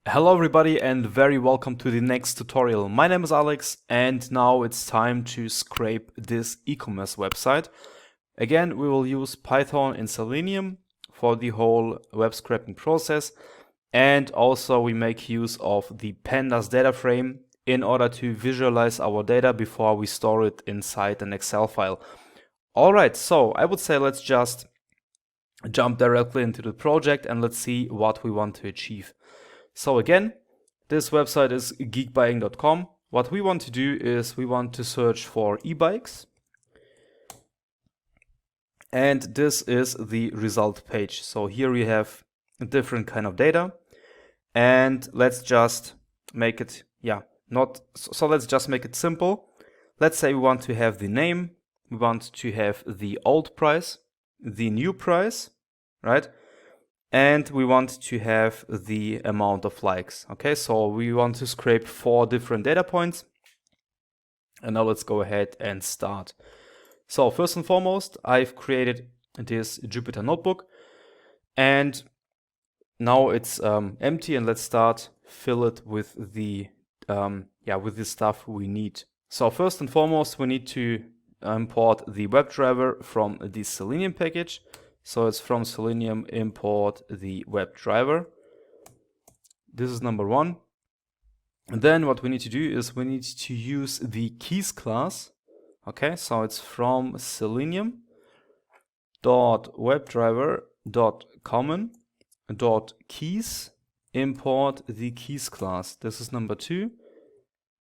Hello everybody and very welcome to the next tutorial. My name is Alex and now it's time to scrape this e-commerce website. Again, we will use Python and Selenium for the whole web scraping process, and also we make use of the pandas DataFrame in order to visualize our data before we store it inside an Excel file. Alright, so I would say let's just jump directly into the project and let's see what we want to achieve. So again, this website is geekbuying.com. What we want to do is we want to search for e-bikes. And this is the result page. So here we have a different kind of data. And let's just make it, let's just make it simple. Let's say we want to have the name, we want to have the old price, the new price, right? And we want to have the amount of likes. Okay, so we want to scrape 4 different data points. And now let's go ahead and start. So first and foremost, I've created this Jupyter notebook. And now it's empty, and let's start fill it with the with the stuff we need. So first and foremost, we need to import the WebDriver from the Selenium package. So it's from Selenium, import the WebDriver. This is number 1. And then what we need to do is we need to use the keys class. Okay, so it's from selenium.webdriver.common.keys, import the keys class. This is number 2.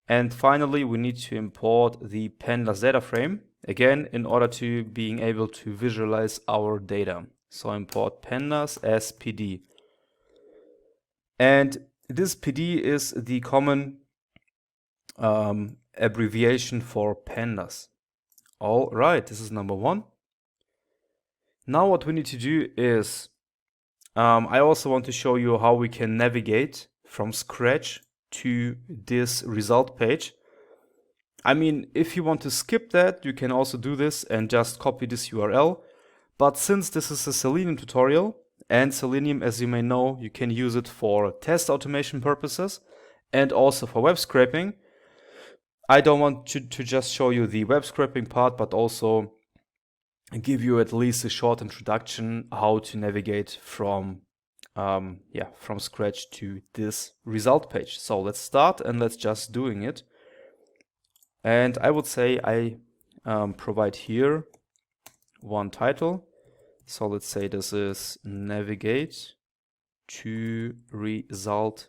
And finally, we need to import the pandas data frame, again, in order to being able to visualize our data. So import pandas as PD. And this PD is the common abbreviation for pandas. All right, this is number 1. Now what we need to do is, I also want to show you how we can navigate from scratch to this result page. I mean, if you want to skip that, you can also do this and just copy this URL. But since this is a Selenium tutorial, and Selenium, as you may know, you can use it for test automation purposes and also for web scraping, I don't want to just show you the web scraping part, but also give you at least a short introduction how to navigate from scratch to this result page. So let's start and let's just doing it. And I would say I provide here one title. So let's say this is navigate to result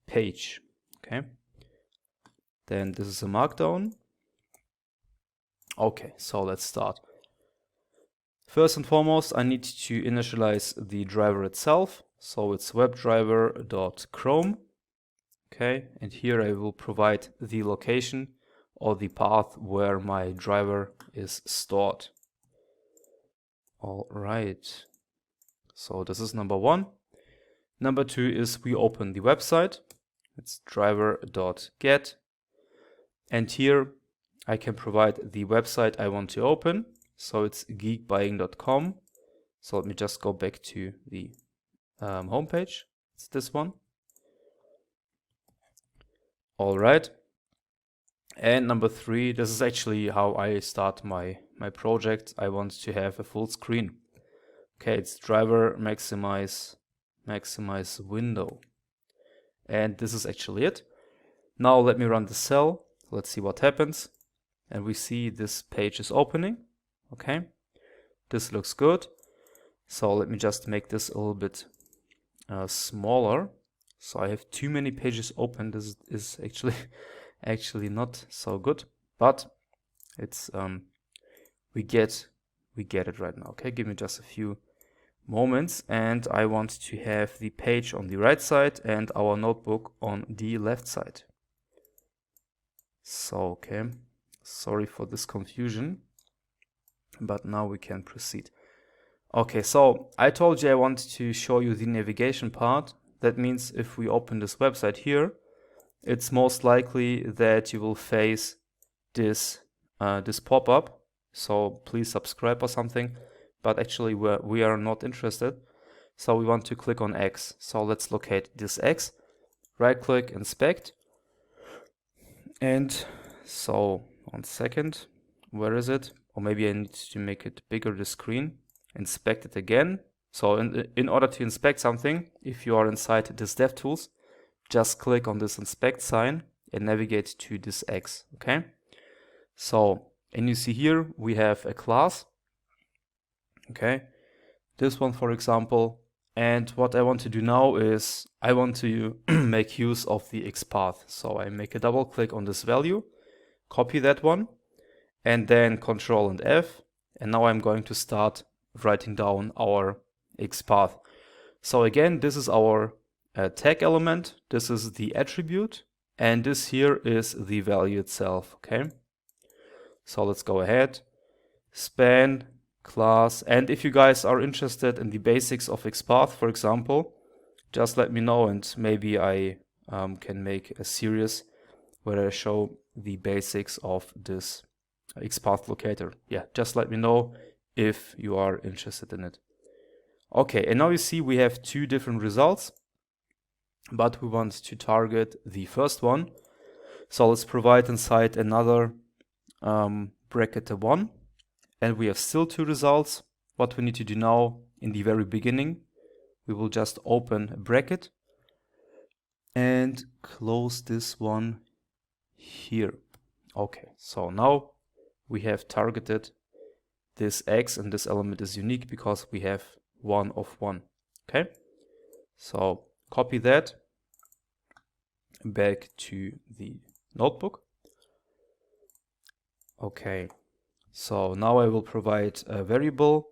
page. Okay. Then this is a markdown. Okay, so let's start. First and foremost, I need to initialize the driver itself. So it's webdriver.chrome. Okay, and here I will provide the location or the path where my driver is stored. All right. So this is number 1. Number 2 is we open the website. It's driver.get. And here I can provide the website I want to open. So it's geekbuying.com. So let me just go back to the homepage. It's this one. All right. And number 3, this is actually how I start my project. I want to have a full screen. Okay, it's driver maximize window. And this is actually it. Now let me run the cell. Let's see what happens. And we see this page is opening. Okay, this looks good. So let me just make this a little bit smaller. So I have too many pages open. This is actually not so good, but it's we get it right now. Okay, give me just a few moments, and I want to have the page on the right side and our notebook on the left side. So okay, sorry for this confusion, but now we can proceed. Okay, so I told you I want to show you the navigation part. That means if we open this website here, it's most likely that you will face this pop-up. So please subscribe or something. But actually we are not interested. So we want to click on X. So let's locate this X. Right click, inspect. And so 1 second, where is it? Or maybe I need to make it bigger, the screen. Inspect it again. So in order to inspect something, if you are inside this DevTools, just click on this inspect sign and navigate to this X, okay? So, and you see here we have a class, okay? This one, for example. And what I want to do now is I want to make use of the XPath. So I make a double click on this value, copy that one, and then Control and F. And now I'm going to start writing down our XPath. So again, this is our tag element. This is the attribute. And this here is the value itself, okay? So let's go ahead, span, class, and if you guys are interested in the basics of XPath, for example, just let me know and maybe I can make a series where I show the basics of this XPath locator. Yeah, just let me know if you are interested in it. Okay, and now you see we have two different results, but we want to target the first one. So let's provide inside another bracket 1. And we have still two results. What we need to do now in the very beginning, we will just open a bracket and close this one here. Okay, so now we have targeted this X and this element is unique because we have 1 of 1. Okay, so copy that back to the notebook. Okay. So now I will provide a variable.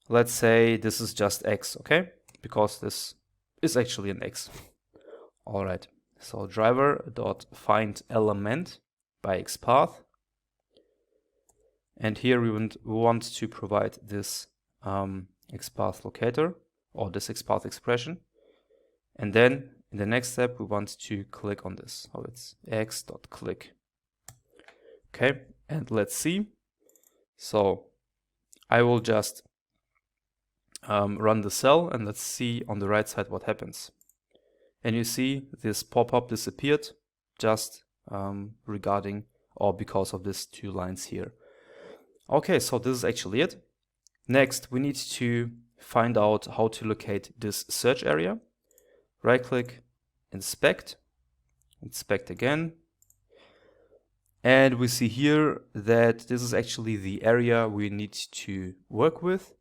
Let's say this is just X, okay? Because this is actually an X. All right. So driver.findElement by XPath. And here we want to provide this XPath locator or this XPath expression. And then in the next step, we want to click on this. So it's x.click. Okay. And let's see. So I will just run the cell and let's see on the right side what happens. And you see this pop-up disappeared just regarding or because of these two lines here. Okay, so this is actually it. Next, we need to find out how to locate this search area. Right click, inspect, inspect again. And we see here that this is actually the area we need to work with.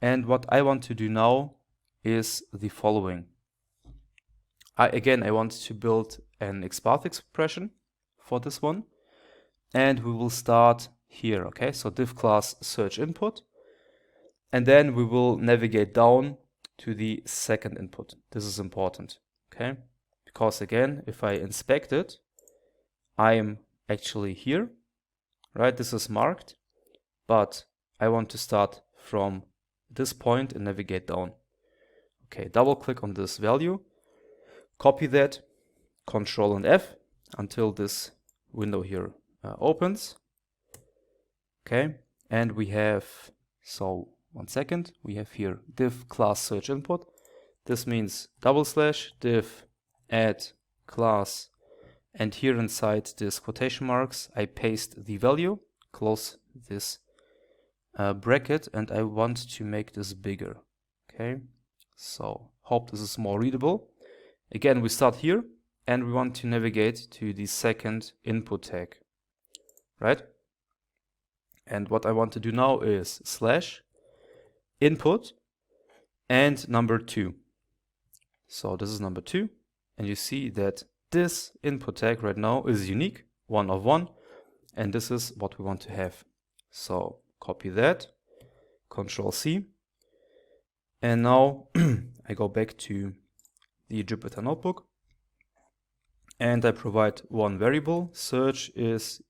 And what I want to do now is the following. I want to build an XPath expression for this one. And we will start here, okay? So div class search input. And then we will navigate down to the second input. This is important, okay? Because again, if I inspect it, I am actually here, right? This is marked, but I want to start from this point and navigate down. Okay, double click on this value, copy that, Control and F until this window here opens. Okay, and we have, so 1 second, we have here div class search input. This means / div add class. And here inside this quotation marks, I paste the value, close this bracket, and I want to make this bigger. Okay, so hope this is more readable. Again, we start here and we want to navigate to the second input tag, right? And what I want to do now is / input and number 2. So this is number 2, and you see that this input tag right now is unique, 1 of 1, and this is what we want to have. So copy that, Control C, and now I go back to the Jupyter notebook and I provide one variable. Search is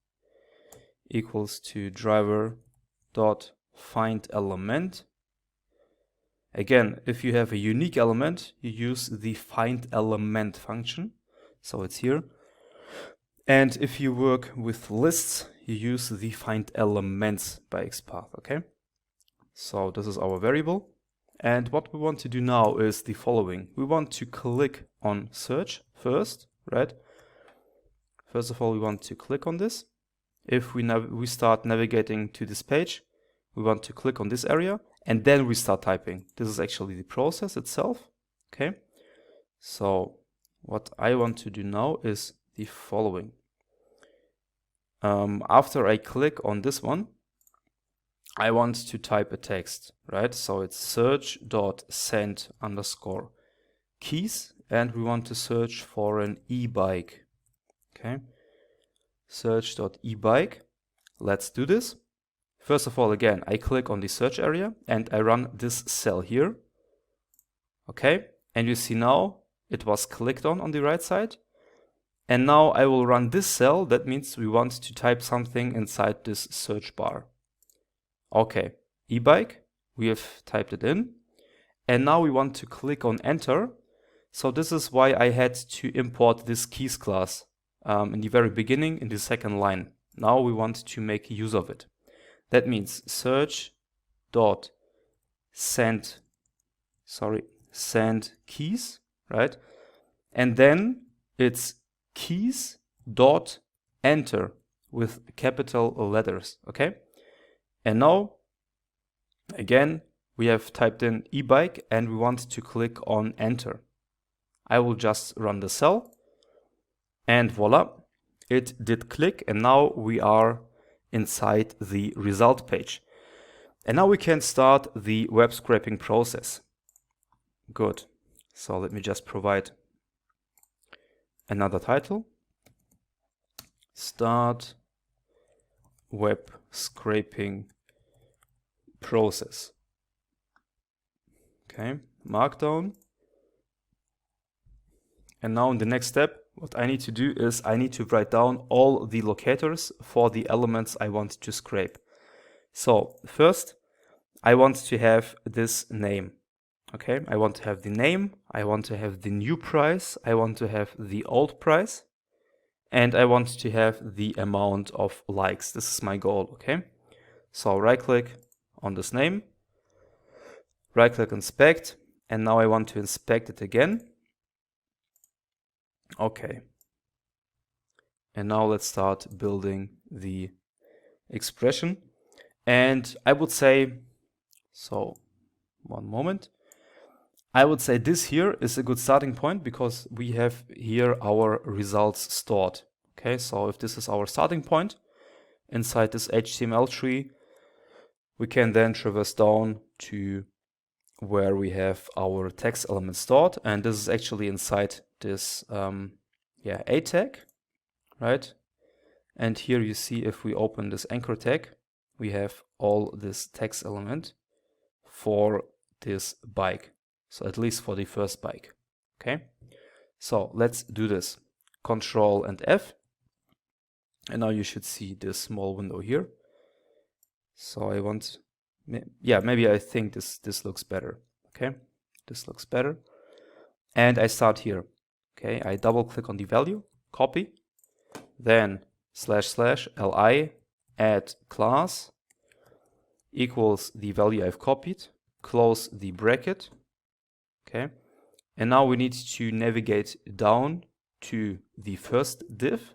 equals to driver.findElement. Again, if you have a unique element, you use the findElement function. So it's here. And if you work with lists, you use the findElements by XPath, okay? So this is our variable. And what we want to do now is the following. We want to click on search first, right? First of all, we want to click on this. If we start navigating to this page, we want to click on this area and then we start typing. This is actually the process itself. Okay. So what I want to do now is the following. After I click on this one, I want to type a text, right? So it's search.send_keys and we want to search for an e-bike. Okay. Search.ebike. Let's do this. First of all, again, I click on the search area and I run this cell here. Okay. And you see now it was clicked on the right side. And now I will run this cell. That means we want to type something inside this search bar. Okay, e-bike, we have typed it in. And now we want to click on enter. So this is why I had to import this keys class in the very beginning in the second line. Now we want to make use of it. That means search.send keys, right? And then it's keys.enter with capital letters, okay? And now, again, we have typed in e-bike and we want to click on enter. I will just run the cell and voila, it did click and now we are inside the result page. And now we can start the web scraping process. Good. So let me just provide another title. Start web scraping process. Okay, markdown. And now in the next step, what I need to do is I need to write down all the locators for the elements I want to scrape. So first, I want to have this name. Okay, I want to have the name, I want to have the new price, I want to have the old price, and I want to have the amount of likes. This is my goal, okay? So right click on this name, right click inspect, and now I want to inspect it again. Okay. And now let's start building the expression. And I would say, so one moment. I would say this here is a good starting point because we have here our results stored. Okay, so if this is our starting point inside this HTML tree, we can then traverse down to where we have our text element stored. And this is actually inside this A tag, right? And here you see if we open this anchor tag, we have all this text element for this bike. So at least for the first bike, okay? So let's do this. Control and F. And now you should see this small window here. So I want, yeah, maybe I think this looks better, okay? This looks better. And I start here, okay? I double click on the value, copy, then / li add class equals the value I've copied, close the bracket. Okay, and now we need to navigate down to the first div.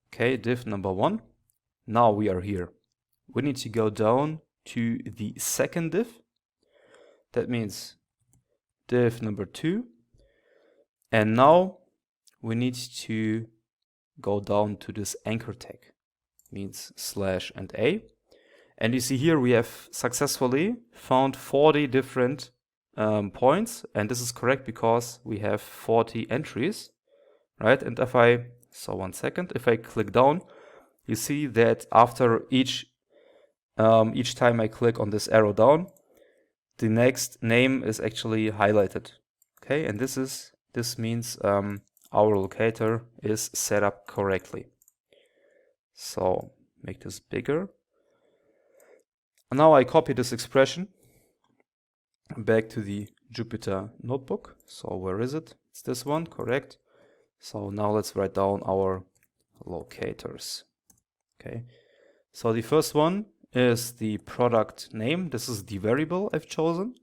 Okay, div number 1. Now we are here. We need to go down to the second div. That means div number 2. And now we need to go down to this anchor tag. Means / and A. And you see here we have successfully found 40 different points, and this is correct because we have 40 entries, right? And if I click down, you see that after each time I click on this arrow down, the next name is actually highlighted. Okay, and this means our locator is set up correctly. So make this bigger. And now I copy this expression back to the Jupyter notebook. So where is it? It's this one, correct. So now let's write down our locators. Okay. So the first one is the product name. This is the variable I've chosen.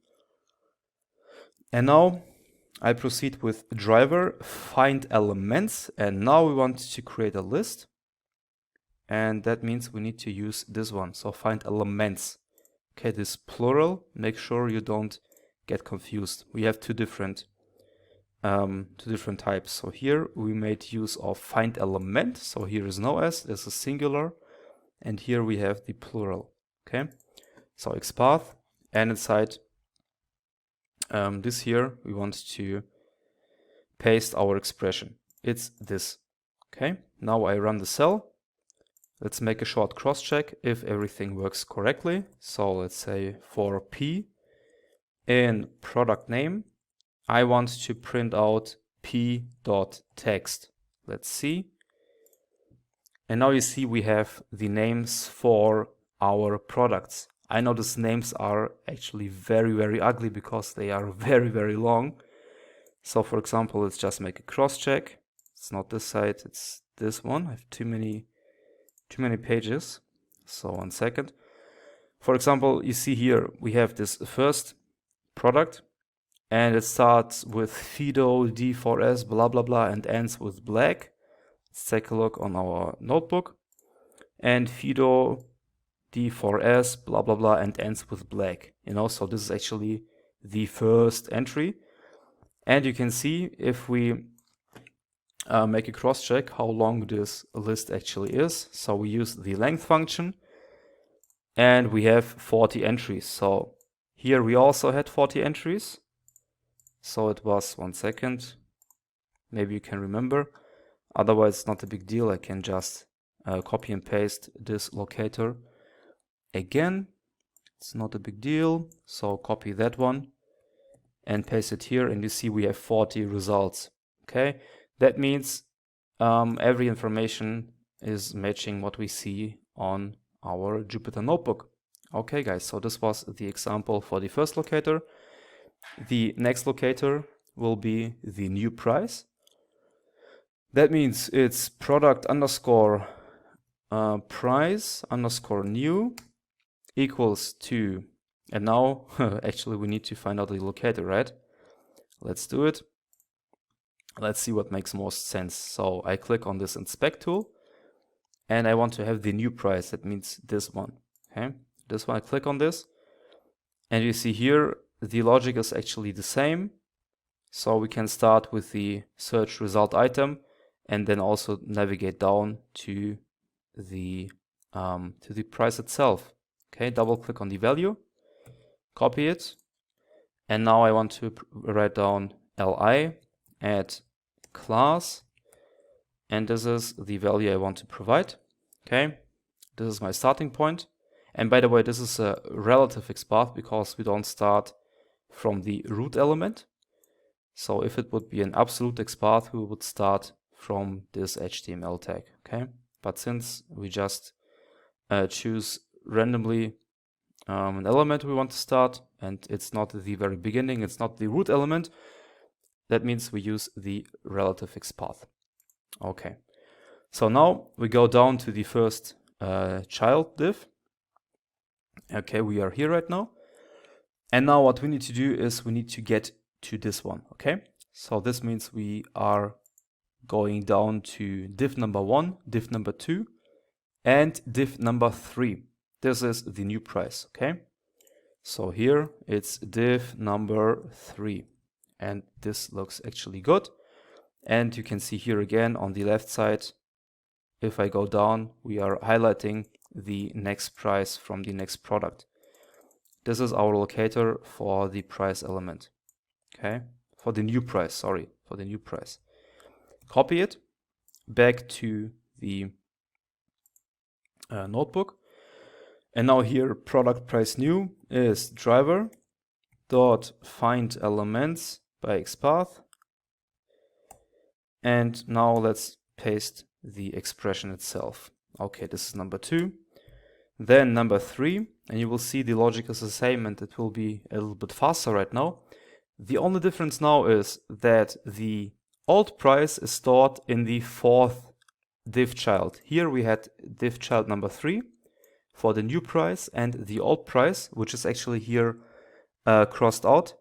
And now I proceed with driver find elements, and now we want to create a list, and that means we need to use this one. So find elements. Okay, this plural, make sure you don't get confused. We have two different types. So here we made use of find element. So here is no s, this is singular, and here we have the plural. Okay, so xpath, and inside this here we want to paste our expression. It's this. Okay, now I run the cell. Let's make a short cross check if everything works correctly. So let's say for P in product name, I want to print out p.text. Let's see. And now you see we have the names for our products. I know these names are actually very, very ugly because they are very, very long. So for example, let's just make a cross check. It's not this side, it's this one. I have too many pages. So 1 second. For example, you see here we have this first product, and it starts with Fido D4S blah blah blah and ends with black. Let's take a look on our notebook. And Fido D4S blah blah blah and ends with black. So this is actually the first entry. And you can see if we make a cross check how long this list actually is. So we use the length function, and we have 40 entries. So here we also had 40 entries. So it was 1 second. Maybe you can remember. Otherwise, it's not a big deal. I can just copy and paste this locator again. It's not a big deal. So copy that one and paste it here, and you see we have 40 results. Okay, that means every information is matching what we see on our Jupyter notebook. Okay guys, so this was the example for the first locator. The next locator will be the new price. That means it's product underscore price underscore new equals to, and now actually we need to find out the locator, right? Let's do it. Let's see what makes most sense. So I click on this inspect tool, and I want to have the new price. That means this one. Okay, this one. I click on this, and you see here the logic is actually the same. So we can start with the search result item, and then also navigate down to the price itself. Okay, double click on the value, copy it, and now I want to write down li add class, and this is the value I want to provide. Okay, this is my starting point. And by the way, this is a relative XPath because we don't start from the root element. So if it would be an absolute XPath, we would start from this HTML tag. Okay, but since we just choose randomly an element we want to start, and it's not the very beginning, it's not the root element, that means we use the relative XPath. Okay, so now we go down to the first child div. Okay, we are here right now. And now what we need to do is we need to get to this one. Okay, so this means we are going down to div number 1, div number 2, and div number 3. This is the new price. Okay, so here it's div number 3, and this looks actually good. And you can see here again on the left side, if I go down, we are highlighting the next price from the next product. This is our locator for the price element. Okay, for the new price, sorry, for the new price. Copy it back to the notebook. And now here, product price new is driver dot find elements by XPath. And now let's paste the expression itself. Okay, this is number 2. Then number 3, and you will see the logic is the same, and it will be a little bit faster right now. The only difference now is that the old price is stored in the 4th div child. Here we had div child number 3 for the new price, and the old price, which is actually here crossed out,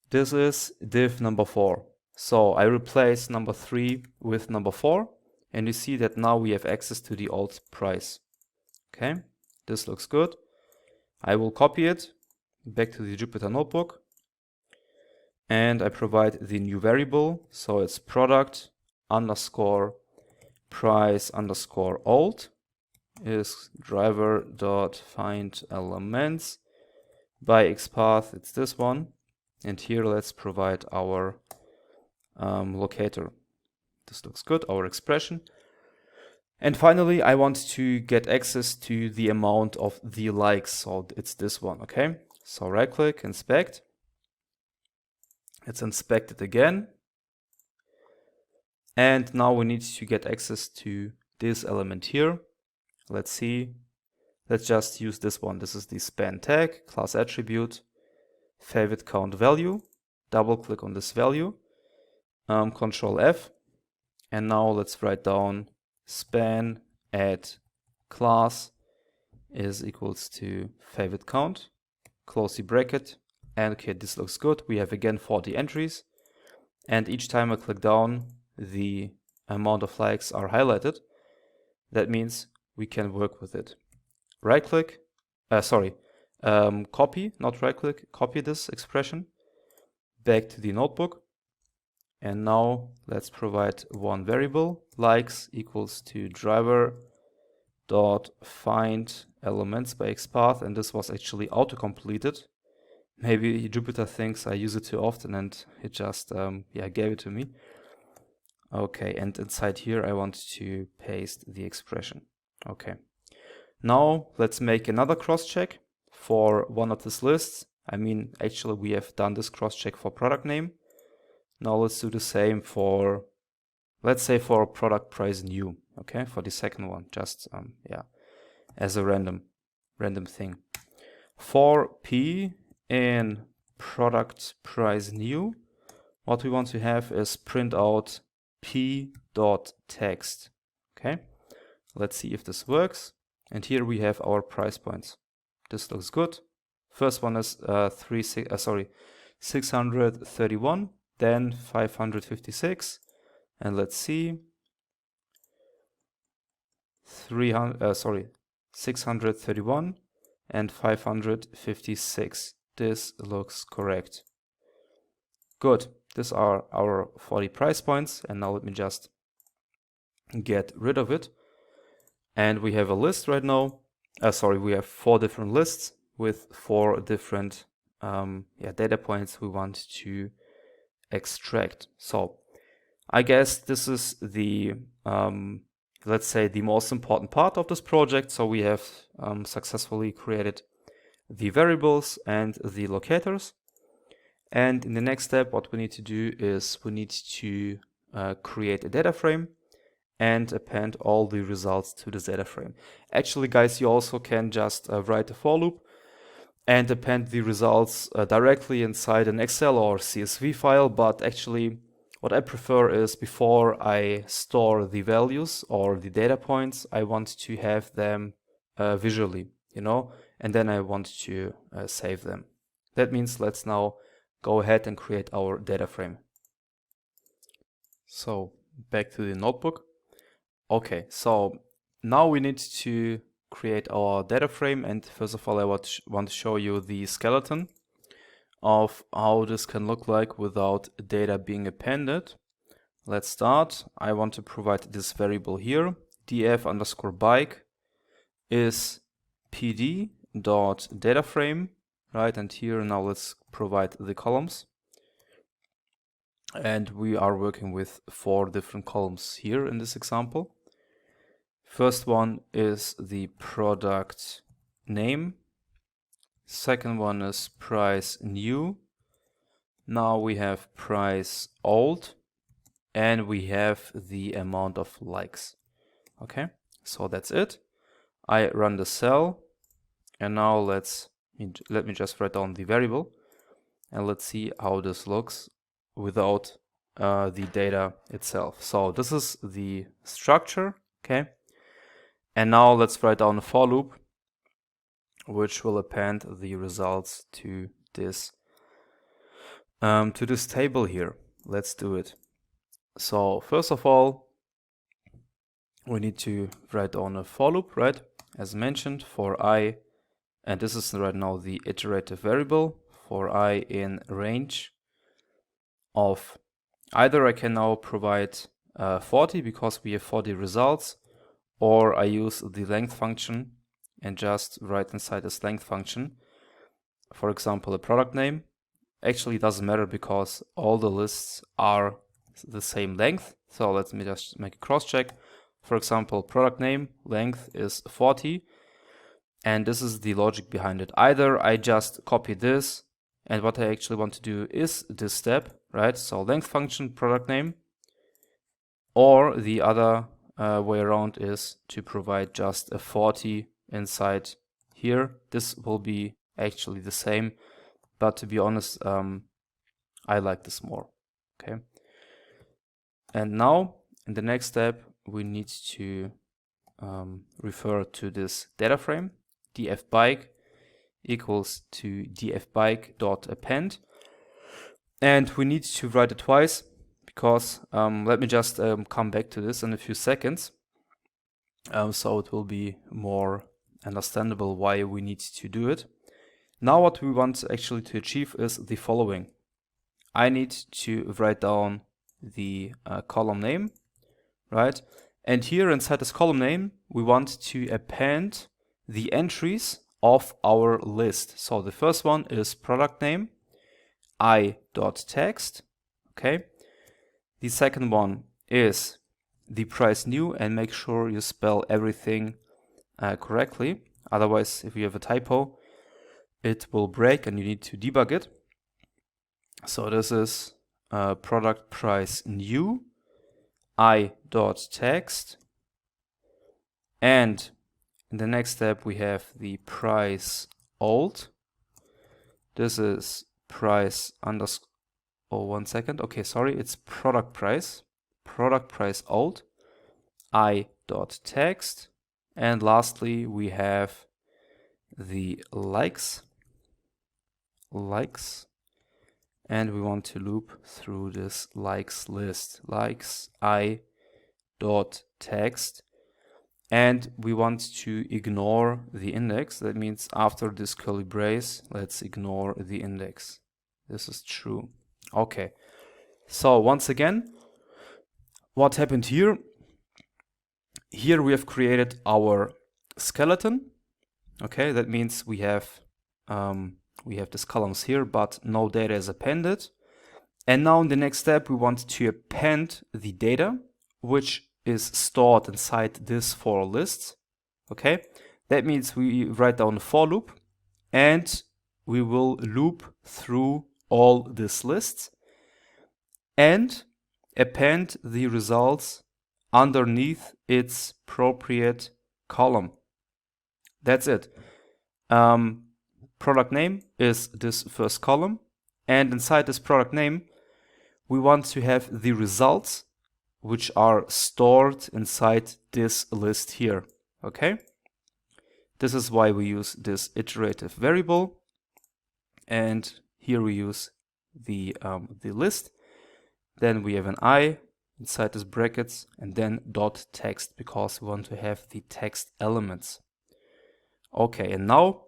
this is div number 4. So I replace number 3 with number 4, and you see that now we have access to the old price. Okay, this looks good. I will copy it back to the Jupyter notebook, and I provide the new variable. So it's product underscore price underscore old is driver dot find elements by XPath. It's this one, and here let's provide our locator. This looks good, our expression. And finally, I want to get access to the amount of the likes, so it's this one. Okay, so right click, inspect. It's inspected again, and now we need to get access to this element here. Let's see, let's just use this one. This is the span tag, class attribute, favorite count value. Double click on this value, Control F, and now let's write down span add class is equals to favorite count, close the bracket, and okay, this looks good. We have again 40 entries, and each time I click down, the amount of likes are highlighted. That means we can work with it. Right click, copy, not right click, copy this expression back to the notebook. And now let's provide one variable, likes equals to driver dot find elements by XPath, and this was actually auto-completed. Maybe Jupyter thinks I use it too often and it just gave it to me. Okay, and inside here I want to paste the expression. Okay, now let's make another cross-check for one of these lists. I mean, actually we have done this cross-check for product name. Now let's do the same for, let's say, for product price new. Okay, for the second one, just as a random thing. For P in product price new, what we want to have is print out p.text. Okay, let's see if this works. And here we have our price points. This looks good. First one is 631, then 556, and let's see, 631 and 556. This looks correct. Good. These are our 40 price points, and now let me just get rid of it. And we have a list right now. We have 4 different lists with 4 different data points we want to extract. So I guess this is the let's say the most important part of this project. So we have successfully created the variables and the locators, and in the next step what we need to do is we need to create a data frame and append all the results to this data frame. Actually, guys, you also can just write a for loop and append the results directly inside an Excel or CSV file, but actually what I prefer is before I store the values or the data points, I want to have them visually, and then I want to save them. That means let's now go ahead and create our data frame. So back to the notebook. Okay, so now we need to create our data frame, and first of all I want to show you the skeleton of how this can look like without data being appended. Let's start. I want to provide this variable here, df_bike is pd.dataframe, right? And here now let's provide the columns. And we are working with 4 different columns here in this example. First one is the product name. Second one is price new. Now we have price old, and we have the amount of likes. Okay, so that's it. I run the cell, and now let me just write down the variable, and let's see how this looks without the data itself. So this is the structure. Okay, and now let's write down a for loop which will append the results to this to this table here. Let's do it. So first of all, we need to write down a for loop, right? As mentioned, for I, and this is right now the iterative variable, for I in range of either I can now provide 40 because we have 40 results, or I use the length function and just write inside this length function, for example, a product name. Actually, it doesn't matter because all the lists are the same length. So let me just make a cross check. For example, product name length is 40. And this is the logic behind it. Either I just copy this, and what I actually want to do is this step, right? So length function, product name, or the other way around is to provide just a 40 inside here. This will be actually the same, but to be honest, I like this more, okay? And now, in the next step, we need to refer to this data frame, dfbike equals to dfbike.append. And we need to write it twice because, let me just come back to this in a few seconds. So it will be more understandable why we need to do it. Now what we want actually to achieve is the following. I need to write down the column name, right? And here inside this column name, we want to append the entries of our list. So the first one is product name, I.text, okay? The second one is the price new, and make sure you spell everything correctly. Otherwise, if you have a typo, it will break and you need to debug it. So this is product price new, I.text, and in the next step we have the price old. This is price underscore, oh, 1 second, okay, sorry, it's product price old, I.text, and lastly we have the likes, and we want to loop through this likes list, likes I.text, and we want to ignore the index. That means after this curly brace, let's ignore the index. This is true. Okay, so once again, what happened here? Here we have created our skeleton. Okay, that means we have these columns here, but no data is appended. And now in the next step, we want to append the data, which is stored inside this for list. Okay, that means we write down a for loop, and we will loop through all these lists and append the results underneath its appropriate column. That's it. Product name is this first column, and inside this product name we want to have the results which are stored inside this list here. Okay, this is why we use this iterative variable, and here we use the list. Then we have an I inside this brackets, and then dot text because we want to have the text elements. Okay, and now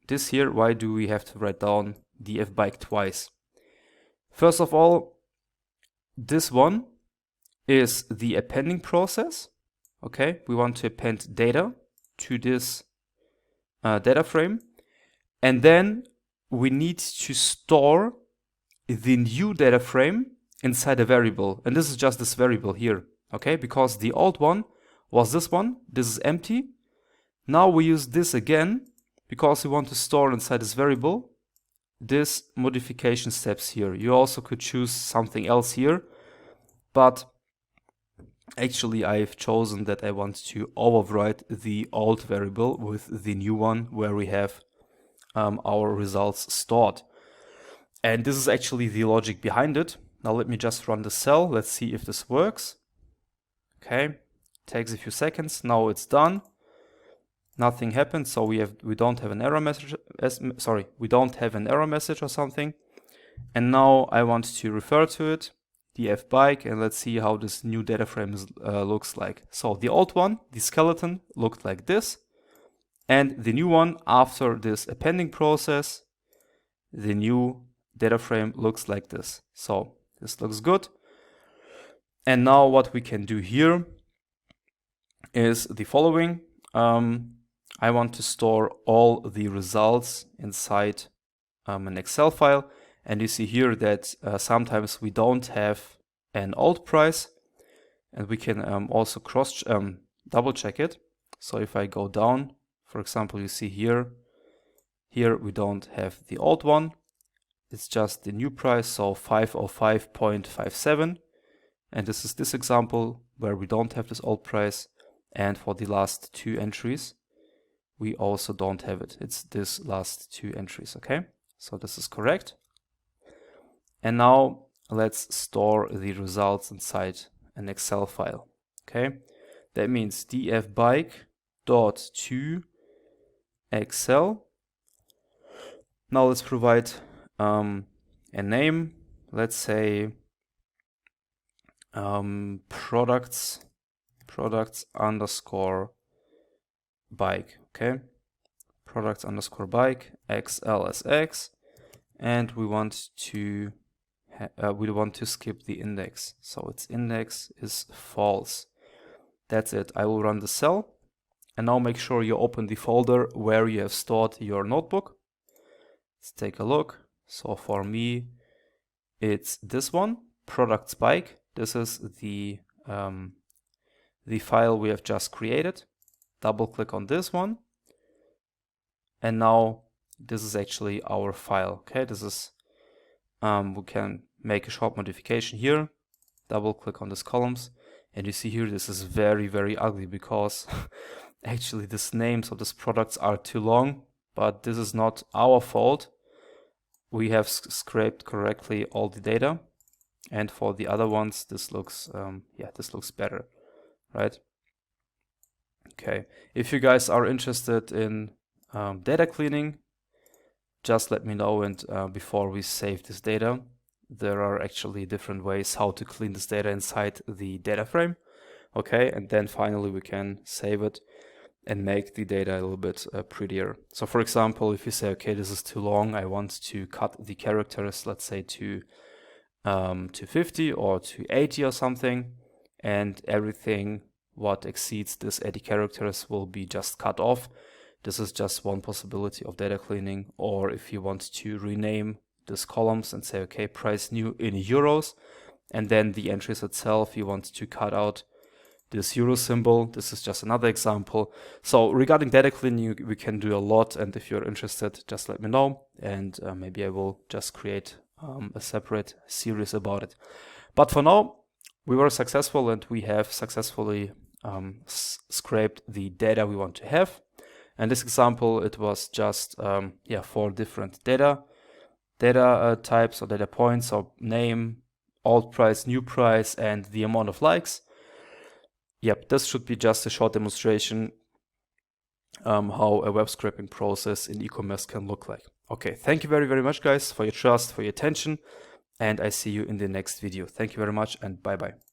this here, why do we have to write down dfbike twice? First of all, this one is the appending process. Okay, we want to append data to this data frame, and then we need to store the new data frame inside a variable, and this is just this variable here. Okay, because the old one was this one, this is empty. Now we use this again because we want to store inside this variable this modification steps here. You also could choose something else here, but actually I've chosen that I want to overwrite the old variable with the new one where we have our results stored. And this is actually the logic behind it. Now let me just run the cell. Let's see if this works. Okay, takes a few seconds. Now it's done. Nothing happened, so we don't have an error message. We don't have an error message or something. And now I want to refer to it, df bike, and let's see how this new data frame looks like. So the old one, the skeleton, looked like this. And the new one, after this appending process, the new data frame looks like this. So this looks good. And now what we can do here is the following. I want to store all the results inside an Excel file. And you see here that sometimes we don't have an alt price, and we can also double check it. So if I go down, for example, you see here we don't have the old one. It's just the new price, so 505.57. And this is this example where we don't have this old price. And for the last two entries, we also don't have it. It's this last two entries, okay? So this is correct. And now let's store the results inside an Excel file, okay? That means df-bike.to Excel. Now let's provide a name. Let's say products underscore bike, okay? Products underscore bike, XLSX, and we want to skip the index, so its index is false. That's it. I will run the cell, and now make sure you open the folder where you have stored your notebook. Let's take a look. So for me, it's this one, products bike. This is the file we have just created. Double click on this one, and now this is actually our file. Okay, this is we can make a short modification here. Double click on these columns, and you see here this is very, very ugly because actually these names of these products are too long, but this is not our fault. We have scraped correctly all the data, and for the other ones this looks this looks better, right? Okay, if you guys are interested in data cleaning, just let me know, and before we save this data, there are actually different ways how to clean this data inside the data frame. Okay, and then finally we can save it and make the data a little bit prettier. So for example, if you say, okay, this is too long, I want to cut the characters, let's say to 50 or to 80 or something, and everything what exceeds this 80 characters will be just cut off. This is just one possibility of data cleaning. Or if you want to rename these columns and say, okay, price new in euros, and then the entries itself, you want to cut out this euro symbol. This is just another example. So regarding data cleaning, we can do a lot, and if you're interested, just let me know, and maybe I will just create a separate series about it. But for now, we were successful, and we have successfully scraped the data we want to have. And this example, it was just 4 different data types or data points, so name, alt price, new price, and the amount of likes. Yep, this should be just a short demonstration how a web scraping process in e-commerce can look like. Okay, thank you very, very much, guys, for your trust, for your attention, and I see you in the next video. Thank you very much, and bye-bye.